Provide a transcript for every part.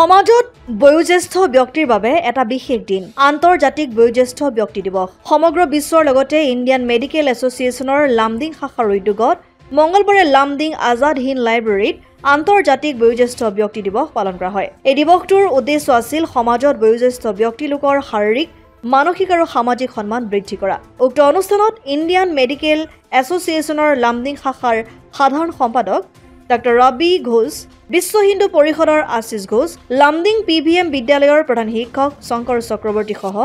সমাজত বয়োজ্যেষ্ঠ ব্যক্তিৰ বাবে এটা বিশেষ দিন আন্তৰ্জাতিক বয়োজ্যেষ্ঠ ব্যক্তি দিৱস সমগ্ৰ বিশ্বৰ লগতে ইণ্ডিয়ান মেডিকেল এছ'চিয়েশ্যনৰ লামডিং শাখাৰ উদ্যোগত মঙ্গলবাৰে লামডিং আজাদ হিন্দ লাইব্ৰেৰীত আন্তৰ্জাতিক বয়োজ্যেষ্ঠ ব্যক্তি দিৱস পালন কৰা হয়। এই দিৱসটোৰ উদ্দেশ্য আছিল সমাজত বয়োজ্যেষ্ঠ ব্যক্তি লোকৰ শাৰীৰিক মানসিক আৰু সামাজিক সন্মান বৃদ্ধি কৰা। উক্ত অনুষ্ঠানত ইণ্ডিয়ান মেডিকেল এছ'চিয়েশ্যনৰ লামডিং শাখাৰ সাধাৰণ সম্পাদক ডক্টৰ ৰবি ঘোষ, বিশ্ব হিন্দু পৰিষদৰ আশিষ ঘোষ, লামডিং PVM বিদ্যালয়ৰ প্ৰধান শিক্ষক শংকৰ চক্ৰৱৰ্তী সহ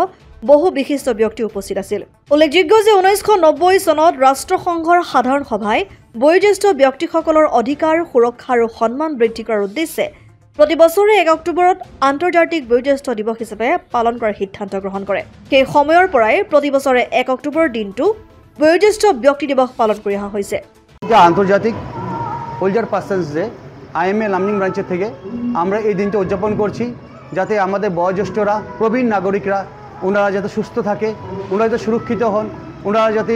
বহু বিশিষ্ট ব্যক্তি উপস্থিত আছিল। উল্লেখযোগ্য যে 1990 চনত ৰাষ্ট্ৰসংঘৰ সাধাৰণ সভাই বয়োজ্যেষ্ঠ ব্যক্তিসকলৰ অধিকাৰ সুৰক্ষা আৰু সন্মান বৃদ্ধি কৰাৰ উদ্দেশ্যে প্ৰতি বছৰে 1 অক্টোবৰত আন্তৰ্জাতিক বয়োজ্যেষ্ঠ দিৱস হিচাপে পালন কৰাৰ সিদ্ধান্ত গ্ৰহণ কৰে। সেই সময়ৰ পৰাই প্ৰতি বছৰে 1 অক্টোবৰ দিনটো বয়োজ্যেষ্ঠ ব্যক্তি দিৱস পালন কৰি অহা হৈছে। আন্তর্জাতিক older persons day IMA Lumding ব্রাঞ্চের থেকে আমরা এই দিনটা উদযাপন করছি, যাতে আমাদের বয়োজ্যেষ্ঠরা প্রবীণ নাগরিকরা ওনারা যাতে সুস্থ থাকে, ওনারা যাতে সুরক্ষিত হন, ওনারা যাতে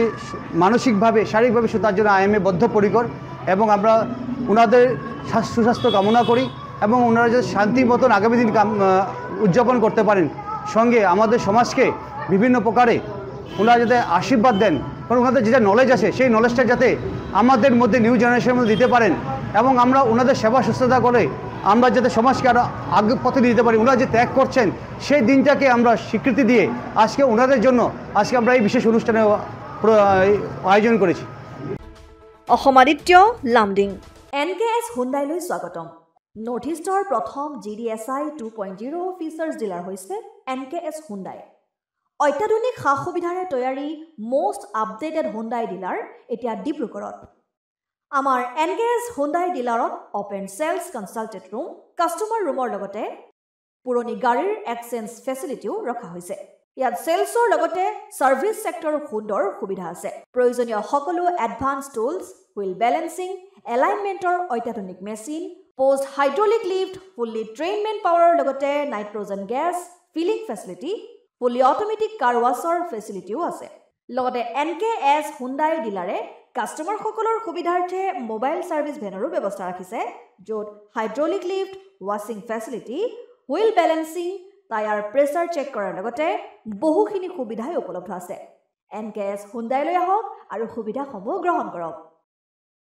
মানসিকভাবে শারীরিকভাবে তার জন্য IMA বদ্ধপরিকর এবং আমরা ওনাদের সুস্বাস্থ্য কামনা করি এবং ওনারা যাতে শান্তি মতন আগামী দিন উদযাপন করতে পারেন। সঙ্গে আমাদের সমাজকে বিভিন্ন প্রকারে ওনারা যাতে আশীর্বাদ দেন, কারণ ওনাদের যেটা নলেজ আছে সেই নলেজটা যাতে আমাদের মধ্যে নিউ জেনারেশনের মধ্যে দিতে পারেন এবং আমরা ওনাদের সেবা শুশ্রূষা করে আমরা যাতে সমাজকে আরও আগে পথে দিতে পারি। ওনারা যে ত্যাগ করছেন সেই দিনটাকে আমরা স্বীকৃতি দিয়ে আজকে ওনাদের জন্য আজকে আমরা এই বিশেষ অনুষ্ঠানের আয়োজন করেছি। অসমাদিত্য লামডিং NKS হুণ্ডাইলৈ স্বাগতম। নৰ্থ ইষ্টৰ প্ৰথম GDSI 2.0 ফিচাৰ্ছ ডিলাৰ হৈছে NKS হুণ্ডাই। অত্যাধুনিক সা সুবিধাৰে তৈয়াৰী মষ্ট আপডেটেড হুণ্ডাই ডিলাৰ এতিয়া ডিব্ৰুগড়ত। আমাৰ NKS হুণ্ডাই ডিলাৰত open sales consulted room, customer ৰুমৰ লগতে পুৰণি গাড়ীৰ এক্সচেঞ্জ ফেচিলিটিও ৰখা হৈছে। ইয়াত চেলছৰ লগতে ছাৰ্ভিচ ছেক্টৰৰ সুন্দৰ সুবিধা আছে। প্ৰয়োজনীয় সকলো এডভান্স টুলছ, হুইল বেলেন্সিং, এলাইনমেণ্টৰ অত্যাধুনিক machine, post hydraulic lift, fully train men পাৱাৰৰ লগতে nitrogen gas filling facility, fully automatic car ৱাছৰ ফেচিলিটিও আছে। লগতে NKS হুণ্ডাই ডিলাৰে কাষ্টমাৰসকলৰ সুবিধাৰ্থে মোবাইল ছাৰ্ভিচ ভেনৰো ব্যৱস্থা ৰাখিছে, য'ত হাইড্ৰলিক লিফ্ট, ৱাছিং facility, wheel balancing, tyre pressure check কৰাৰ লগতে বহুখিনি সুবিধাই উপলব্ধ আছে। NKS হুণ্ডাইলৈ আহক আৰু সুবিধাসমূহ গ্ৰহণ কৰক।